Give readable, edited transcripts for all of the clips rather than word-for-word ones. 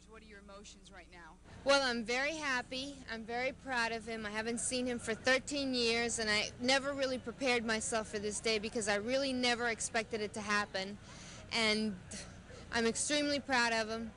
What are your emotions right now? Well, I'm very happy. I'm very proud of him. I haven't seen him for 13 years, and I never really prepared myself for this day because I really never expected it to happen. And I'm extremely proud of him.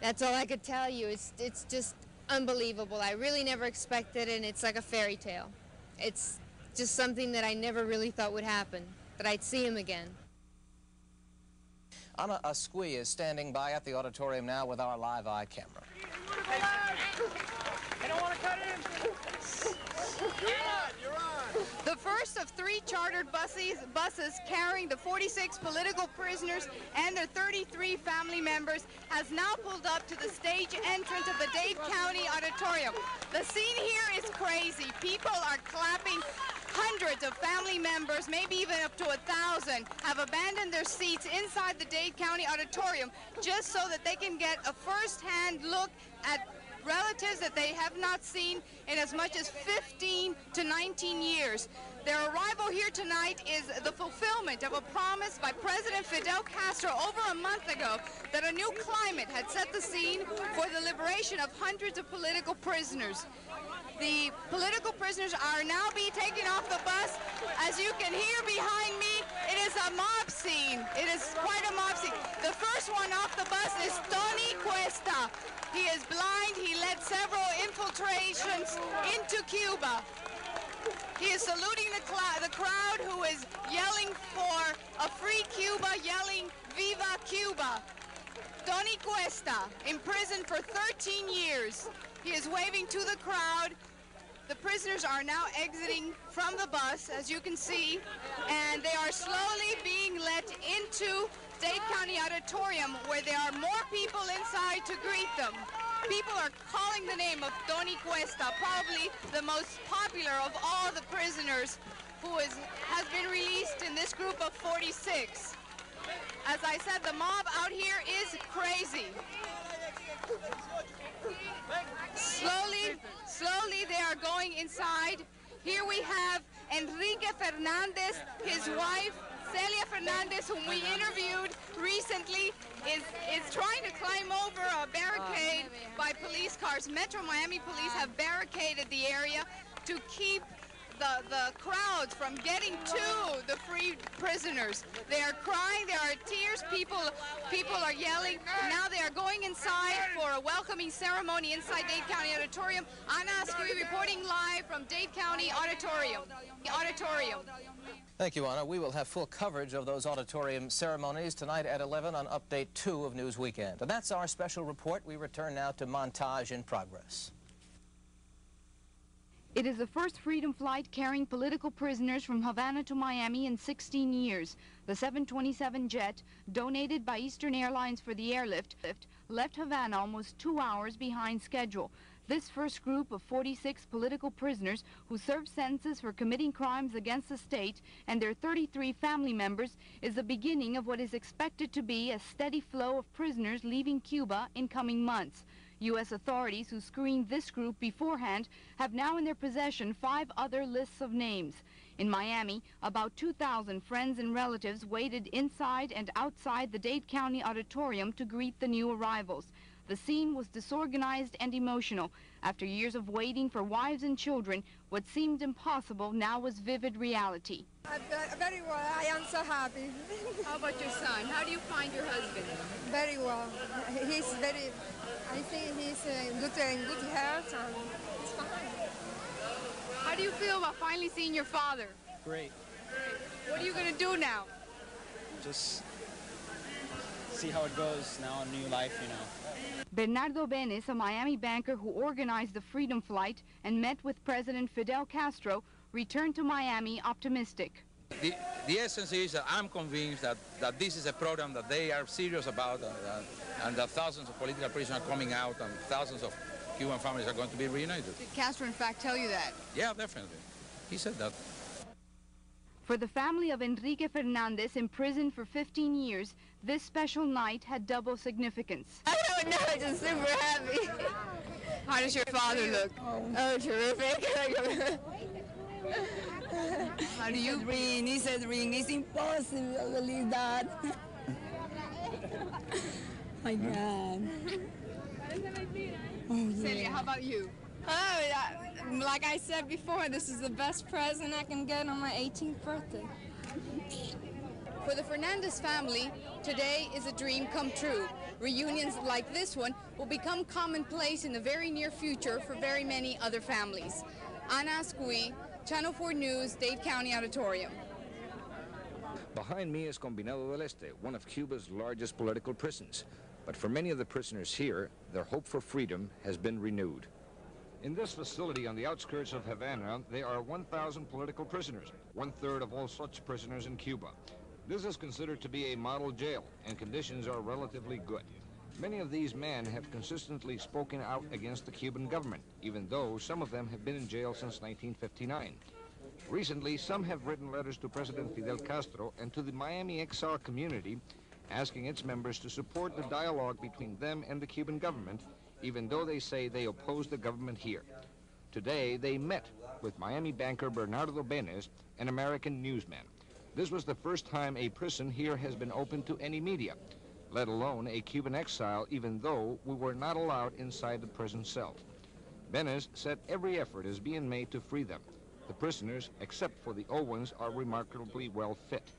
That's all I could tell you. It's just unbelievable. I really never expected it, and it's like a fairy tale. It's just something that I never really thought would happen, that I'd see him again. Ana Asqui is standing by at the auditorium now with our live eye camera. I don't want to cut in. You're on. The first of 3 chartered buses carrying the 46 political prisoners and their 33 family members has now pulled up to the stage entrance of the Dade County Auditorium. The scene here is crazy. People are clapping. Hundreds of family members, maybe even up to 1,000, have abandoned their seats inside the Dade County Auditorium just so that they can get a first-hand look at relatives that they have not seen in as much as 15 to 19 years. Their arrival here tonight is the fulfillment of a promise by President Fidel Castro over a month ago that a new climate had set the scene for the liberation of hundreds of political prisoners. The political prisoners are now being taken off the bus. As you can hear behind me, it is a mob scene. It is quite a mob scene. The first one off the bus is Tony Cuesta. He is blind. He led several infiltrations into Cuba. He is saluting the crowd who is yelling for a free Cuba, yelling Viva Cuba. Tony Cuesta, imprisoned for 13 years. He is waving to the crowd. The prisoners are now exiting from the bus, as you can see, and they are slowly being let into Dade County Auditorium, where there are more people inside to greet them. People are calling the name of Tony Cuesta, probably the most popular of all the prisoners who has been released in this group of 46. As I said, the mob out here is crazy. Slowly they are going inside. Here we have Enrique Fernandez, his wife, Celia Fernandez, whom we interviewed recently, is trying to climb over a barricade by police cars. Metro Miami police have barricaded the area to keep the crowds from getting to the free prisoners. They are crying, there are tears, people are yelling. Now they are going inside for a welcoming ceremony inside Dade County Auditorium. Ana Asqui reporting live from Dade County Auditorium. Thank you, Ana. We will have full coverage of those auditorium ceremonies tonight at 11 on Update 2 of News Weekend. And that's our special report. We return now to montage in progress. It is the first freedom flight carrying political prisoners from Havana to Miami in 16 years. The 727 jet, donated by Eastern Airlines for the airlift, left Havana almost 2 hours behind schedule. This first group of 46 political prisoners who served sentences for committing crimes against the state and their 33 family members is the beginning of what is expected to be a steady flow of prisoners leaving Cuba in coming months. U.S. authorities who screened this group beforehand have now in their possession 5 other lists of names. In Miami, about 2,000 friends and relatives waited inside and outside the Dade County Auditorium to greet the new arrivals. The scene was disorganized and emotional. After years of waiting for wives and children, what seemed impossible now was vivid reality. Very well. I am so happy. How about your son? How do you find your husband? Very well. I think he's in good health and it's fine. How do you feel about finally seeing your father? Great. What are you going to do now? Just see how it goes now, a new life, you know. Bernardo Benes, a Miami banker who organized the freedom flight and met with President Fidel Castro, returned to Miami optimistic. The essence is that I'm convinced that this is a program that they are serious about and that thousands of political prisoners are coming out and thousands of Cuban families are going to be reunited. Did Castro in fact tell you that? Yeah, definitely. He said that. For the family of Enrique Fernandez, imprisoned for 15 years, this special night had double significance. I don't know, just super happy. How does your father look? Oh, terrific. How do you? It's a dream. It's impossible to believe that. My God. Oh, yeah. Celia, how about you? Like I said before, this is the best present I can get on my 18th birthday. For the Fernandez family, today is a dream come true. Reunions like this one will become commonplace in the very near future for very many other families. Ana Ascui, Channel 4 News, Dade County Auditorium. Behind me is Combinado del Este, one of Cuba's largest political prisons. But for many of the prisoners here, their hope for freedom has been renewed. In this facility on the outskirts of Havana, there are 1,000 political prisoners, 1/3 of all such prisoners in Cuba. This is considered to be a model jail, and conditions are relatively good. Many of these men have consistently spoken out against the Cuban government, even though some of them have been in jail since 1959. Recently, some have written letters to President Fidel Castro and to the Miami Exiled Community, asking its members to support the dialogue between them and the Cuban government, even though they say they oppose the government here. Today, they met with Miami banker Bernardo Benes, an American newsman. This was the first time a prison here has been open to any media, let alone a Cuban exile, even though we were not allowed inside the prison cell. Benes said every effort is being made to free them. The prisoners, except for the old ones, are remarkably well fit.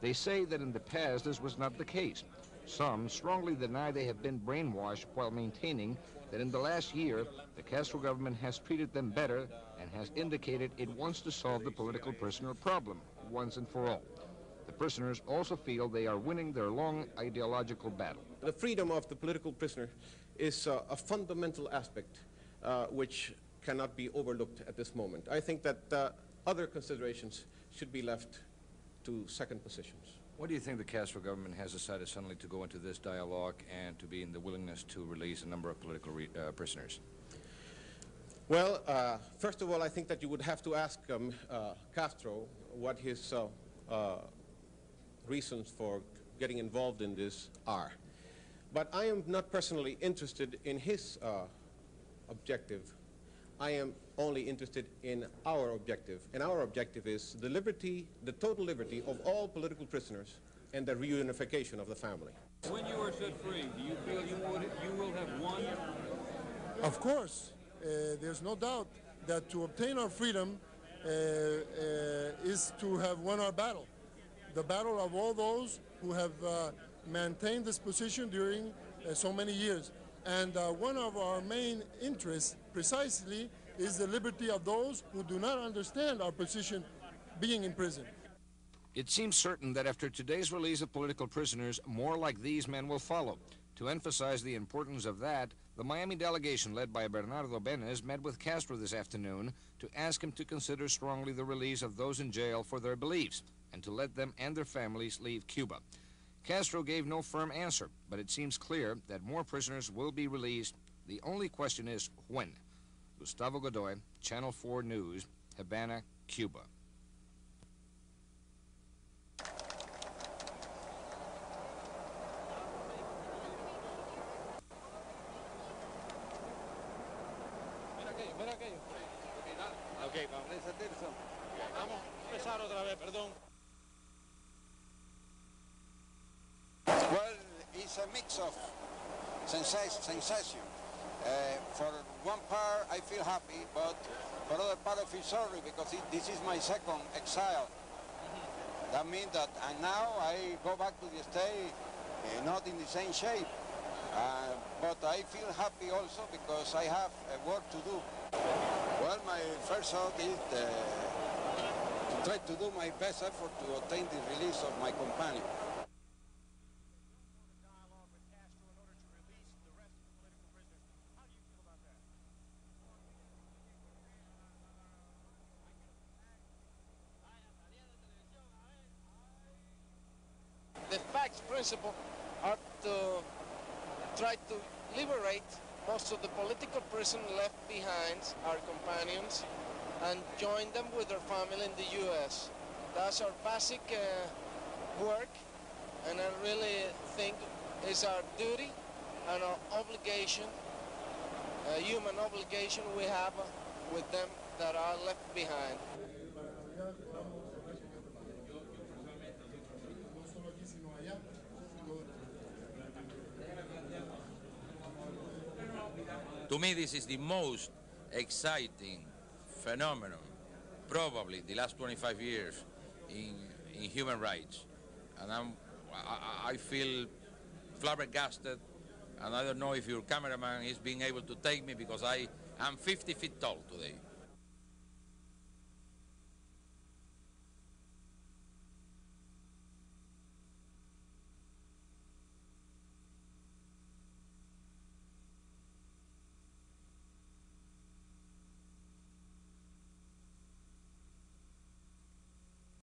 They say that in the past this was not the case. Some strongly deny they have been brainwashed, while maintaining that in the last year, the Castro government has treated them better and has indicated it wants to solve the political prisoner problem once and for all. The prisoners also feel they are winning their long ideological battle. The freedom of the political prisoner is a fundamental aspect which cannot be overlooked at this moment. I think that other considerations should be left to second positions. What do you think the Castro government has decided suddenly to go into this dialogue and to be in the willingness to release a number of political prisoners? Well, first of all, I think that you would have to ask Castro what his reasons for getting involved in this are. But I am not personally interested in his objective. I am only interested in our objective. And our objective is the liberty, the total liberty of all political prisoners and the reunification of the family. When you are set free, do you feel you will have won? Of course. There's no doubt that to obtain our freedom is to have won our battle. The battle of all those who have maintained this position during so many years. And one of our main interests precisely is the liberty of those who do not understand our position being in prison. It seems certain that after today's release of political prisoners, more like these men will follow. To emphasize the importance of that, the Miami delegation led by Bernardo Benes met with Castro this afternoon to ask him to consider strongly the release of those in jail for their beliefs and to let them and their families leave Cuba. Castro gave no firm answer, but it seems clear that more prisoners will be released. The only question is when. Gustavo Godoy, Channel 4 News, Havana, Cuba. Okay, vamos a empezar otra vez, perdón. Well, it's a mix of sensation. For one part, I feel happy, but for other part, I feel sorry because this is my second exile. That means that now I go back to the state, not in the same shape. But I feel happy also because I have work to do. Well, my first thought is to try to do my best effort to obtain the release of my companion. The facts principle are to try to liberate most of the political prisoners left behind, our companions, and join them with their family in the U.S. That's our basic work, and I really think it's our duty and our obligation human obligation we have with them that are left behind. To me, this is the most exciting phenomenon, probably the last 25 years in human rights. And I feel flabbergasted, and I don't know if your cameraman is being able to take me because I am 50 feet tall today.